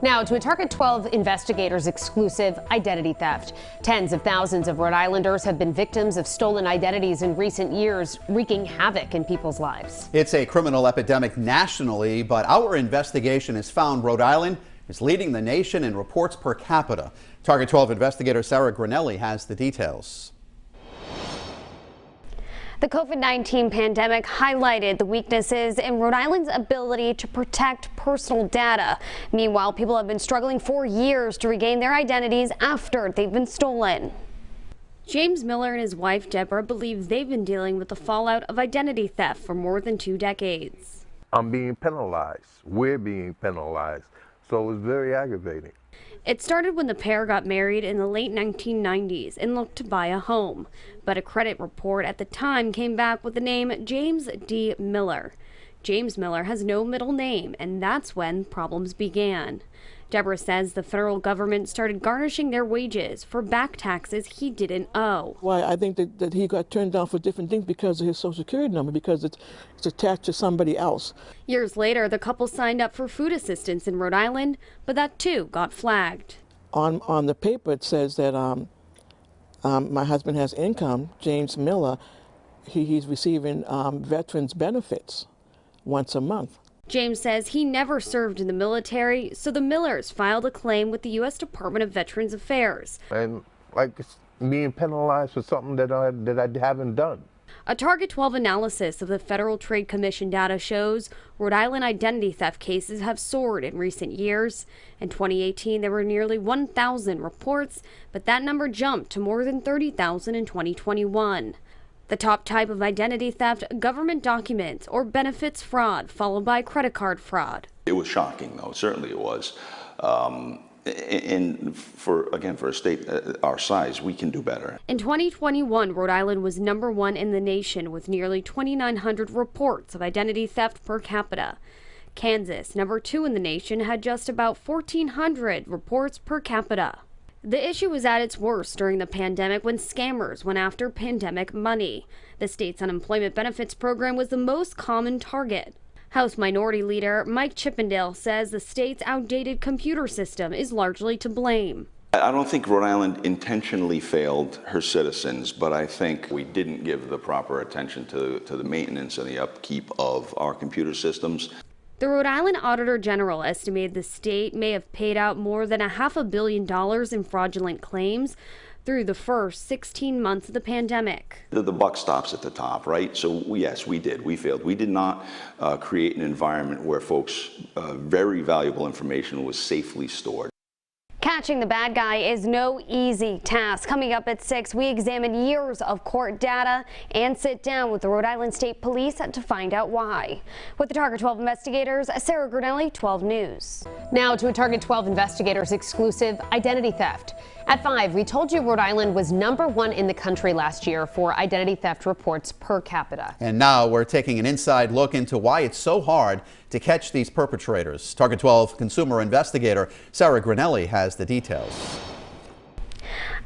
Now to a Target 12 investigators exclusive identity theft. Tens of thousands of Rhode Islanders have been victims of stolen identities in recent years, wreaking havoc in people's lives. It's a criminal epidemic nationally, but our investigation has found Rhode Island is leading the nation in reports per capita. Target 12 investigator Sarah Granelli has the details. The COVID-19 pandemic highlighted the weaknesses in Rhode Island's ability to protect personal data. Meanwhile, people have been struggling for years to regain their identities after they've been stolen. James Miller and his wife Deborah believe they've been dealing with the fallout of identity theft for more than 2 decades. I'm being penalized. We're being penalized. So it was very aggravating. It started when the pair got married in the late 1990s and looked to buy a home. But a credit report at the time came back with the name James D. Miller. James Miller has no middle name, and that's when problems began. Deborah says the federal government started garnishing their wages for back taxes he didn't owe. Why I think that he got turned down for different things because of his Social Security number, because it's attached to somebody else. Years later, the couple signed up for food assistance in Rhode Island, but that too got flagged. On the paper it says that my husband has income, James Miller. He's receiving veterans benefits once a month. James says he never served in the military, so the Millers filed a claim with the U.S. Department of Veterans Affairs. And like being penalized for something that I haven't done. A Target 12 analysis of the Federal Trade Commission data shows Rhode Island identity theft cases have soared in recent years. In 2018, there were nearly 1,000 reports, but that number jumped to more than 30,000 in 2021. The top type of identity theft, government documents or benefits fraud, followed by credit card fraud. It was shocking, though. Certainly it was. And for a state our size, we can do better. In 2021, Rhode Island was #1 in the nation with nearly 2,900 reports of identity theft per capita. Kansas, #2 in the nation, had just about 1,400 reports per capita. The issue was at its worst during the pandemic when scammers went after pandemic money. The state's unemployment benefits program was the most common target. House Minority Leader Mike Chippendale says the state's outdated computer system is largely to blame. I don't think Rhode Island intentionally failed her citizens, but I think we didn't give the proper attention to the maintenance and the upkeep of our computer systems. The Rhode Island Auditor General estimated the state may have paid out more than $500 million in fraudulent claims through the first 16 months of the pandemic. The buck stops at the top, right? So yes, we did. We failed. We did not create an environment where folks' very valuable information was safely stored. Catching the bad guy is no easy task. Coming up at 6, we examine years of court data and sit down with the Rhode Island State Police to find out why. With the Target 12 investigators, Sarah Granelli, 12 News. Now to a Target 12 investigators exclusive identity theft. At 5, we told you Rhode Island was #1 in the country last year for identity theft reports per capita. And now we're taking an inside look into why it's so hard to catch these perpetrators. Target 12 consumer investigator Sarah Granelli has the details.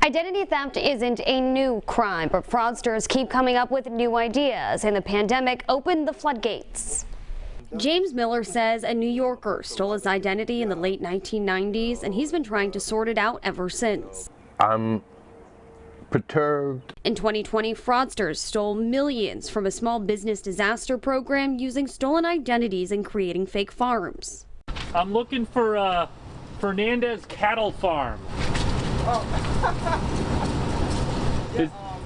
Identity theft isn't a new crime, but fraudsters keep coming up with new ideas, and the pandemic opened the floodgates. James Miller says a New Yorker stole his identity in the late 1990s, and he's been trying to sort it out ever since. I'm perturbed. In 2020, fraudsters stole millions from a small business disaster program using stolen identities and creating fake farms. I'm looking for Fernandez Cattle Farm. Oh.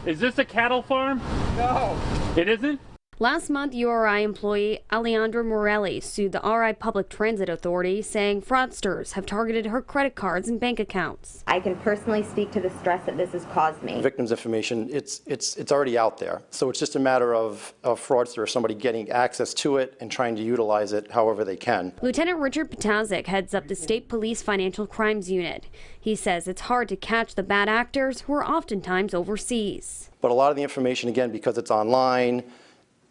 Is this a cattle farm? No. It isn't? Last month, URI employee Alejandra Morelli sued the RI Public Transit Authority, saying fraudsters have targeted her credit cards and bank accounts. I can personally speak to the stress that this has caused me. Victims' information, it's already out there. So it's just a matter of fraudster or somebody getting access to it and trying to utilize it however they can. Lieutenant Richard Patazik heads up the State Police Financial Crimes Unit. He says it's hard to catch the bad actors who are oftentimes overseas. But a lot of the information, again, because it's online,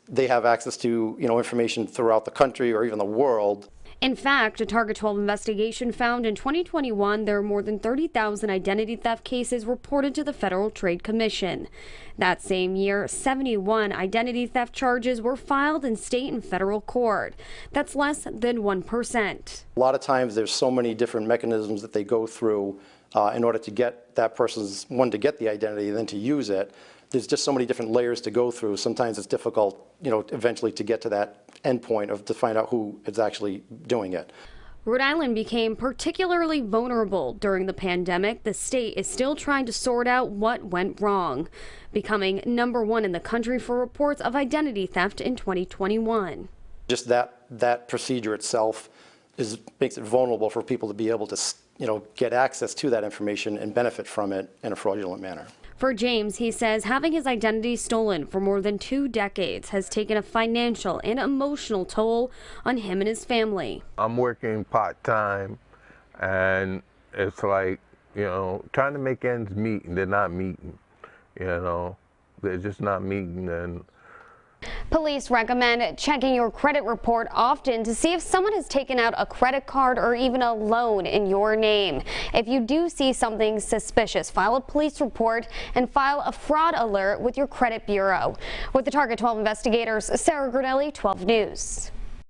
they have access to, information throughout the country or even the world. In fact, a Target 12 investigation found in 2021 there are more than 30,000 identity theft cases reported to the Federal Trade Commission. That same year, 71 identity theft charges were filed in state and federal court. That's less than 1%. A lot of times there's so many different mechanisms that they go through in order to get that person's, one, to get the identity, and then to use it. There's just so many different layers to go through. Sometimes it's difficult, eventually to get to that end point to find out who is actually doing it. Rhode Island became particularly vulnerable during the pandemic. The state is still trying to sort out what went wrong, becoming #1 in the country for reports of identity theft in 2021. Just that procedure itself makes it vulnerable for people to be able to, get access to that information and benefit from it in a fraudulent manner. For James, he says having his identity stolen for more than 2 decades has taken a financial and emotional toll on him and his family. I'm working part-time, and it's like, trying to make ends meet, and they're not meeting, they're just not meeting. And police recommend checking your credit report often to see if someone has taken out a credit card or even a loan in your name. If you do see something suspicious, file a police report and file a fraud alert with your credit bureau. With the Target 12 investigators, Sarah Grinelli, 12 News.